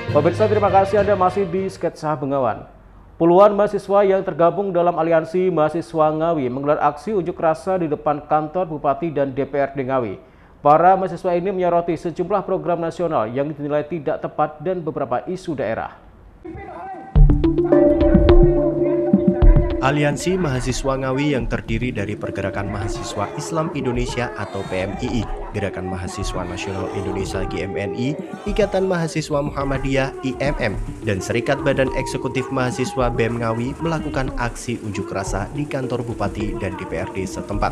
Pemirsa, terima kasih Anda masih di Sketsa Bengawan. Puluhan mahasiswa yang tergabung dalam Aliansi Mahasiswa Ngawi menggelar aksi unjuk rasa di depan kantor Bupati dan DPRD Ngawi. Para mahasiswa ini menyoroti sejumlah program nasional yang dinilai tidak tepat dan beberapa isu daerah. Aliansi Mahasiswa Ngawi yang terdiri dari Pergerakan Mahasiswa Islam Indonesia atau PMII, Gerakan Mahasiswa Nasional Indonesia GMNI, Ikatan Mahasiswa Muhammadiyah IMM, dan Serikat Badan Eksekutif Mahasiswa BEM Ngawi melakukan aksi unjuk rasa di kantor Bupati dan DPRD setempat.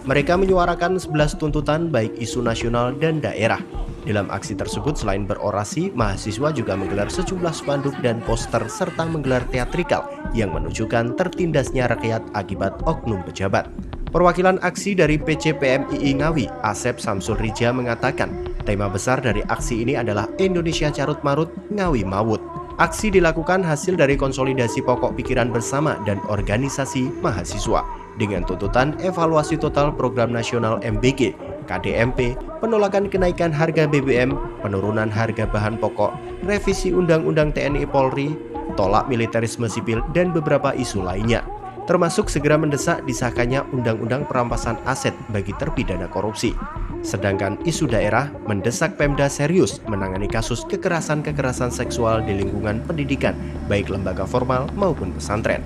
Mereka menyuarakan 11 tuntutan baik isu nasional dan daerah. Dalam aksi tersebut selain berorasi, mahasiswa juga menggelar sejumlah spanduk dan poster serta menggelar teatrikal yang menunjukkan tertindasnya rakyat akibat oknum pejabat. Perwakilan aksi dari PCPMII Ngawi, Asep Samsul Rija mengatakan, tema besar dari aksi ini adalah Indonesia Carut Marut, Ngawi Mawut. Aksi dilakukan hasil dari konsolidasi pokok pikiran bersama dan organisasi mahasiswa dengan tuntutan evaluasi total program nasional MBG, KDMP, penolakan kenaikan harga BBM, penurunan harga bahan pokok, revisi Undang-Undang TNI Polri, tolak militerisme sipil, dan beberapa isu lainnya. Termasuk segera mendesak disahkannya Undang-Undang Perampasan Aset bagi terpidana korupsi. Sedangkan isu daerah mendesak Pemda serius menangani kasus kekerasan-kekerasan seksual di lingkungan pendidikan, baik lembaga formal maupun pesantren.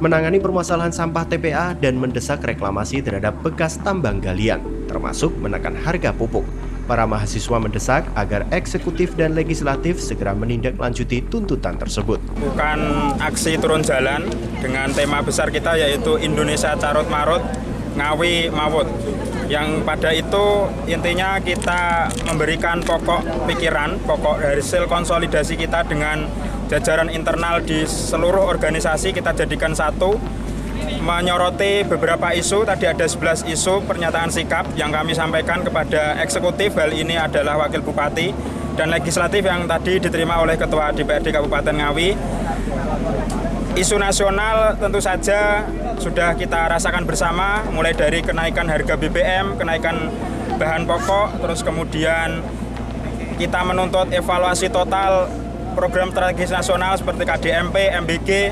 Menangani permasalahan sampah TPA dan mendesak reklamasi terhadap bekas tambang galian, termasuk menekan harga pupuk. Para mahasiswa mendesak agar eksekutif dan legislatif segera menindaklanjuti tuntutan tersebut. Bukan aksi turun jalan dengan tema besar kita yaitu Indonesia Carut Marut, Ngawi Mawut. Yang pada itu intinya kita memberikan pokok pikiran, pokok hasil konsolidasi kita dengan jajaran internal di seluruh organisasi kita jadikan satu, menyoroti beberapa isu. Tadi ada 11 isu pernyataan sikap yang kami sampaikan kepada eksekutif, hal ini adalah wakil bupati, dan legislatif yang tadi diterima oleh Ketua DPRD Kabupaten Ngawi. Isu nasional tentu saja sudah kita rasakan bersama, mulai dari kenaikan harga BBM, kenaikan bahan pokok, terus kemudian kita menuntut evaluasi total program strategis nasional seperti KDMP, MBG,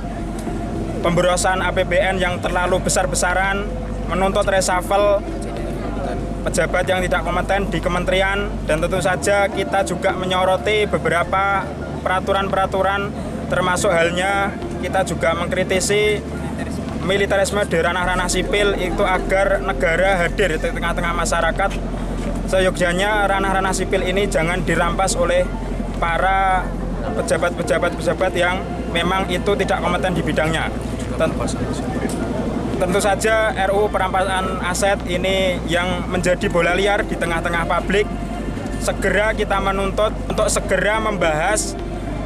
pemborosan APBN yang terlalu besar-besaran, menuntut reshuffle pejabat yang tidak kompeten di kementerian, dan tentu saja kita juga menyoroti beberapa peraturan-peraturan, termasuk halnya kita juga mengkritisi militerisme di ranah-ranah sipil itu agar negara hadir di tengah-tengah masyarakat. Seyogyanya ranah-ranah sipil ini jangan dirampas oleh para pejabat-pejabat yang memang itu tidak kompeten di bidangnya. Tentu saja RUU perampasan aset ini yang menjadi bola liar di tengah-tengah publik. Segera kita menuntut untuk segera membahas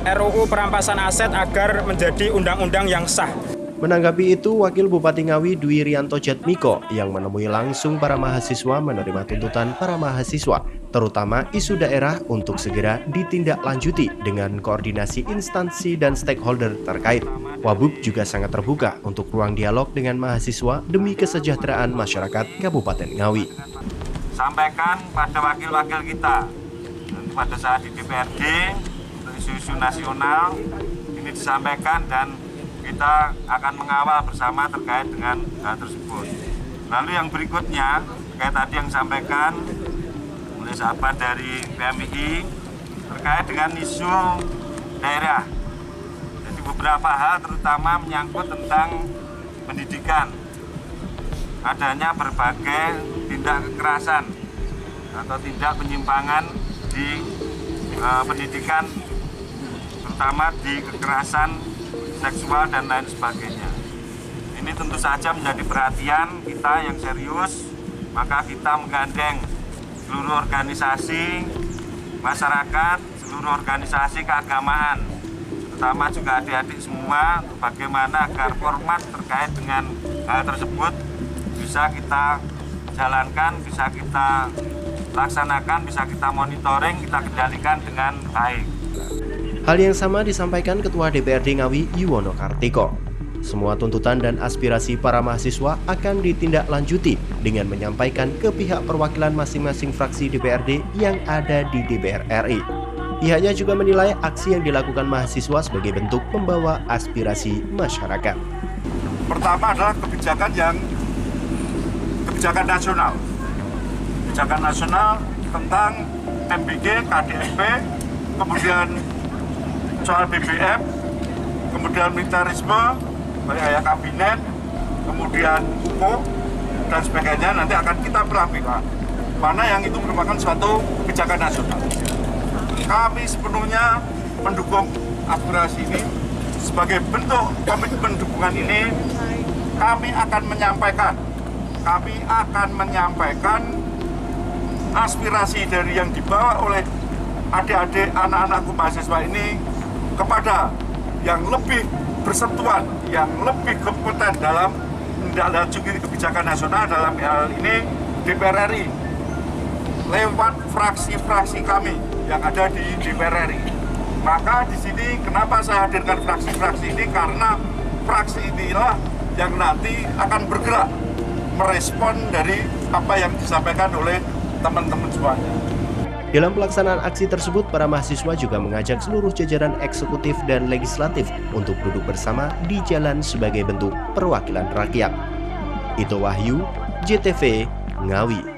RUU perampasan aset agar menjadi undang-undang yang sah. Menanggapi itu, Wakil Bupati Ngawi Dwi Rianto Jatmiko yang menemui langsung para mahasiswa menerima tuntutan para mahasiswa, terutama isu daerah untuk segera ditindaklanjuti dengan koordinasi instansi dan stakeholder terkait. Wabub juga sangat terbuka untuk ruang dialog dengan mahasiswa demi kesejahteraan masyarakat Kabupaten Ngawi. Sampaikan pada wakil-wakil kita pada saat di DPRD untuk isu-isu nasional ini disampaikan dan kita akan mengawal bersama terkait dengan hal tersebut. Lalu yang berikutnya, terkait tadi yang disampaikan oleh sahabat dari PMII terkait dengan isu daerah. Jadi beberapa hal terutama menyangkut tentang pendidikan. Adanya berbagai tindak kekerasan atau tindak penyimpangan di pendidikan, terutama di kekerasan seksual dan lain sebagainya. Ini tentu saja menjadi perhatian kita yang serius, maka kita menggandeng seluruh organisasi masyarakat, seluruh organisasi keagamaan, terutama juga adik-adik semua, bagaimana agar format terkait dengan hal tersebut bisa kita jalankan, bisa kita laksanakan, bisa kita monitoring, kita kendalikan dengan baik. Hal yang sama disampaikan Ketua DPRD Ngawi Yuwono Kartiko. Semua tuntutan dan aspirasi para mahasiswa akan ditindaklanjuti dengan menyampaikan ke pihak perwakilan masing-masing fraksi DPRD yang ada di DPR RI. Pihaknya juga menilai aksi yang dilakukan mahasiswa sebagai bentuk membawa aspirasi masyarakat. Pertama adalah kebijakan nasional. Kebijakan nasional tentang MBG, KDRP, kemudian soal BBM, kemudian militerisme, kabinet, kemudian UPO, dan sebagainya nanti akan kita belah-belah mana yang itu merupakan suatu kebijakan nasional. Kami sepenuhnya mendukung aspirasi ini. Sebagai bentuk komitmen dukungan ini, kami akan menyampaikan aspirasi dari yang dibawa oleh adik-adik anak-anakku mahasiswa ini kepada yang lebih bersentuhan, yang lebih kompeten dalam menindaklanjuti kebijakan nasional, dalam hal ini DPR RI, lewat fraksi-fraksi kami yang ada di DPR RI. Maka di sini kenapa saya hadirkan fraksi-fraksi ini, karena fraksi inilah yang nanti akan bergerak merespon dari apa yang disampaikan oleh teman-teman semuanya. Dalam pelaksanaan aksi tersebut, para mahasiswa juga mengajak seluruh jajaran eksekutif dan legislatif untuk duduk bersama di jalan sebagai bentuk perwakilan rakyat. Ito Wahyu, JTV, Ngawi.